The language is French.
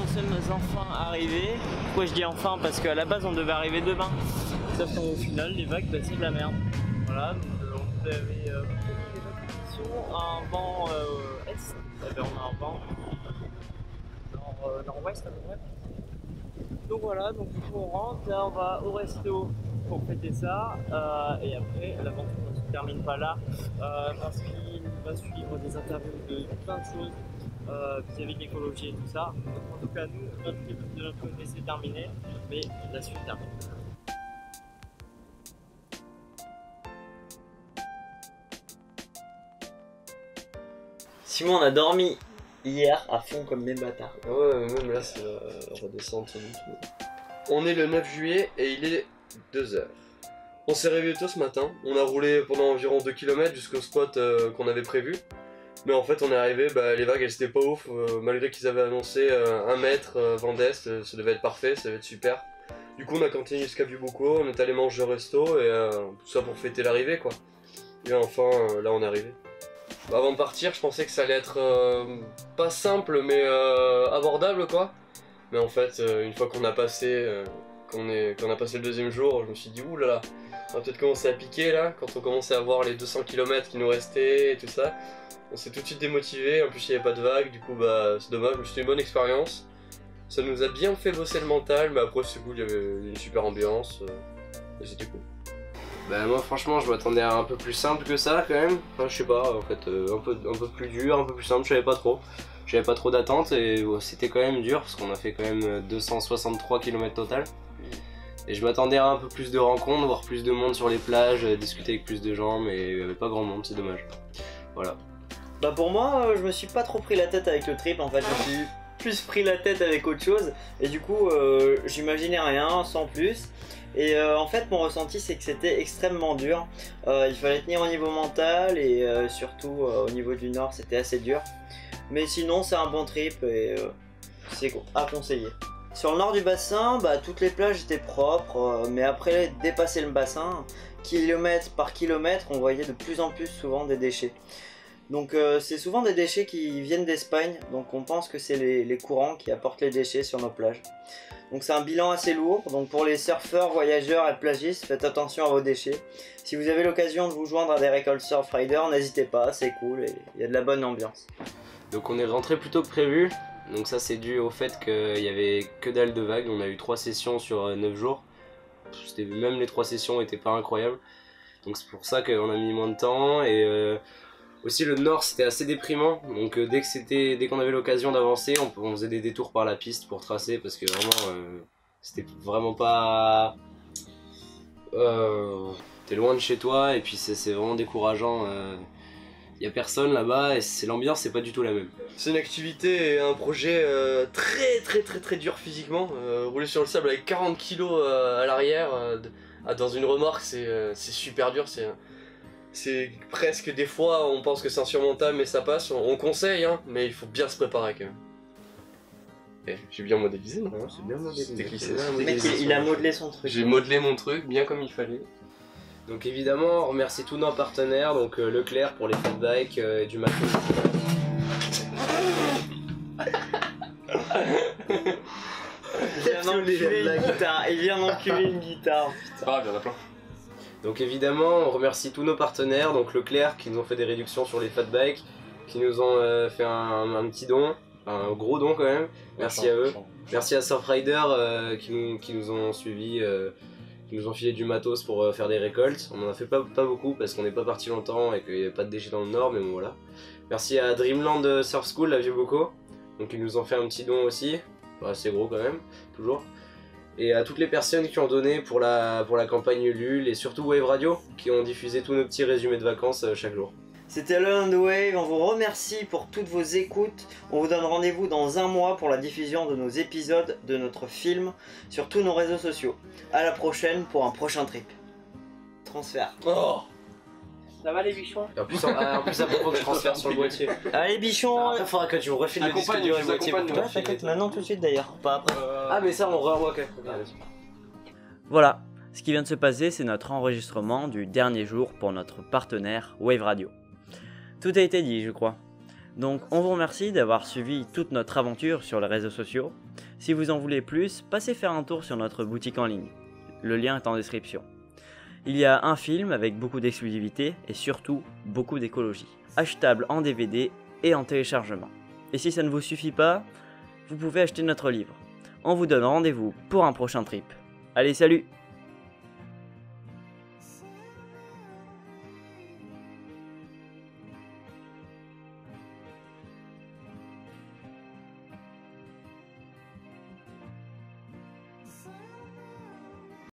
nous sommes enfin arrivés. Pourquoi je dis enfin? Parce qu'à la base on devait arriver demain. Sauf qu'au final les vagues, bah, c'est de la merde. Voilà, donc on avait des conditions, un vent est, on a un vent nord-ouest à peu près. Donc voilà, donc du coup on rentre, là on va au resto pour fêter ça, et après l'aventure ne se termine pas là, parce qu'il va suivre des interviews de plein de choses vis-à-vis de l'écologie et tout ça. Donc en tout cas nous, notre trip de notre côté c'est terminé, mais la suite termine. Simon, on a dormi hier à fond comme des bâtards. Ah ouais, même là c'est la redescente du tout. On est le 9 juillet et il est 2h. On s'est réveillé tôt ce matin, on a roulé pendant environ 2 km jusqu'au spot qu'on avait prévu. Mais en fait on est arrivé, les vagues elles étaient pas ouf, malgré qu'ils avaient annoncé 1 mètre vent d'est, ça devait être parfait, ça devait être super. Du coup on a continué jusqu'à Vieux-Boucau, on est allé manger au resto et tout ça pour fêter l'arrivée quoi. Et enfin là on est arrivé. Avant de partir, je pensais que ça allait être pas simple mais abordable quoi. Mais en fait, une fois qu'on a passé, qu'on a passé le 2e jour, je me suis dit oulala, on va peut-être commencer à piquer là, quand on commençait à voir les 200 km qui nous restaient et tout ça. On s'est tout de suite démotivé, en plus il n'y avait pas de vagues, du coup c'est dommage, mais c'était une bonne expérience. Ça nous a bien fait bosser le mental, mais après c'est cool, il y avait une super ambiance, et c'était cool. Bah moi franchement je m'attendais à un peu plus simple que ça quand même, enfin je sais pas, en fait un peu plus dur, un peu plus simple, j'avais pas trop d'attentes et c'était quand même dur parce qu'on a fait quand même 263 km total. Et je m'attendais à un peu plus de rencontres, voir plus de monde sur les plages, discuter avec plus de gens, mais il n'y avait pas grand monde, c'est dommage. Voilà. Bah pour moi, je me suis pas trop pris la tête avec le trip en fait, je me suis plus pris la tête avec autre chose et du coup j'imaginais rien sans plus. Et en fait mon ressenti c'est que c'était extrêmement dur, il fallait tenir au niveau mental et surtout au niveau du nord c'était assez dur. Mais sinon c'est un bon trip et c'est à conseiller. Sur le nord du bassin, toutes les plages étaient propres, mais après dépasser le bassin, kilomètre par kilomètre, on voyait de plus en plus souvent des déchets. Donc c'est souvent des déchets qui viennent d'Espagne, donc on pense que c'est les courants qui apportent les déchets sur nos plages. Donc c'est un bilan assez lourd, donc pour les surfeurs, voyageurs et plagistes, faites attention à vos déchets. Si vous avez l'occasion de vous joindre à des récoltes Surfrider, n'hésitez pas, c'est cool et il y a de la bonne ambiance. Donc on est rentré plus tôt que prévu, donc ça c'est dû au fait qu'il y avait que dalle de vagues, on a eu 3 sessions sur 9 jours. Même les 3 sessions n'étaient pas incroyables, donc c'est pour ça qu'on a mis moins de temps et aussi le nord c'était assez déprimant, donc dès qu'on avait l'occasion d'avancer, on faisait des détours par la piste pour tracer parce que vraiment c'était vraiment pas... t'es loin de chez toi et puis c'est vraiment décourageant, y a personne là-bas et l'ambiance c'est pas du tout la même. C'est une activité et un projet très dur physiquement, rouler sur le sable avec 40 kg à l'arrière dans une remorque c'est super dur, c'est presque des fois on pense que c'est insurmontable mais ça passe, on conseille hein, mais il faut bien se préparer quand même. Eh, j'ai bien modélisé non? C'est bien modélisé. C'était glissé. Le mec il a modelé son truc. J'ai modelé mon truc bien comme il fallait. Donc évidemment on remercie tous nos partenaires, donc Leclerc pour les fat bikes et du matos. Il vient d'enculer une guitare. C'est pas grave, il y en a plein. Donc évidemment on remercie tous nos partenaires, donc Leclerc qui nous ont fait des réductions sur les fat bikes, qui nous ont fait un petit don, un gros don quand même, merci à eux. Merci à Surfrider qui nous ont suivis, qui nous ont filé du matos pour faire des récoltes. On en a fait pas beaucoup parce qu'on n'est pas parti longtemps et qu'il n'y avait pas de déchets dans le nord, mais bon voilà. Merci à Dreamland Surf School à Vieux-Boucau, donc ils nous ont fait un petit don aussi, assez gros quand même, toujours. Et à toutes les personnes qui ont donné pour la campagne Ulule et surtout Wave Radio qui ont diffusé tous nos petits résumés de vacances chaque jour. C'était Alone on the Wave, on vous remercie pour toutes vos écoutes. On vous donne rendez-vous dans 1 mois pour la diffusion de nos épisodes de notre film sur tous nos réseaux sociaux. A la prochaine pour un prochain trip. Transfert. Oh, ça va les bichons? Et en plus après faut que je transfère sur le boîtier. Allez bichons. Après faudra que tu me refiles le disque dur et le boîtier. Ouais, t'inquiète, maintenant tout de suite d'ailleurs, pas après. Ah mais ça on revoit ok. Voilà, ce qui vient de se passer, c'est notre enregistrement du dernier jour pour notre partenaire Wave Radio. Tout a été dit, je crois. Donc on vous remercie d'avoir suivi toute notre aventure sur les réseaux sociaux. Si vous en voulez plus, passez faire un tour sur notre boutique en ligne. Le lien est en description. Il y a un film avec beaucoup d'exclusivité et surtout beaucoup d'écologie. Achetable en DVD et en téléchargement. Et si ça ne vous suffit pas, vous pouvez acheter notre livre. On vous donne rendez-vous pour un prochain trip. Allez, salut!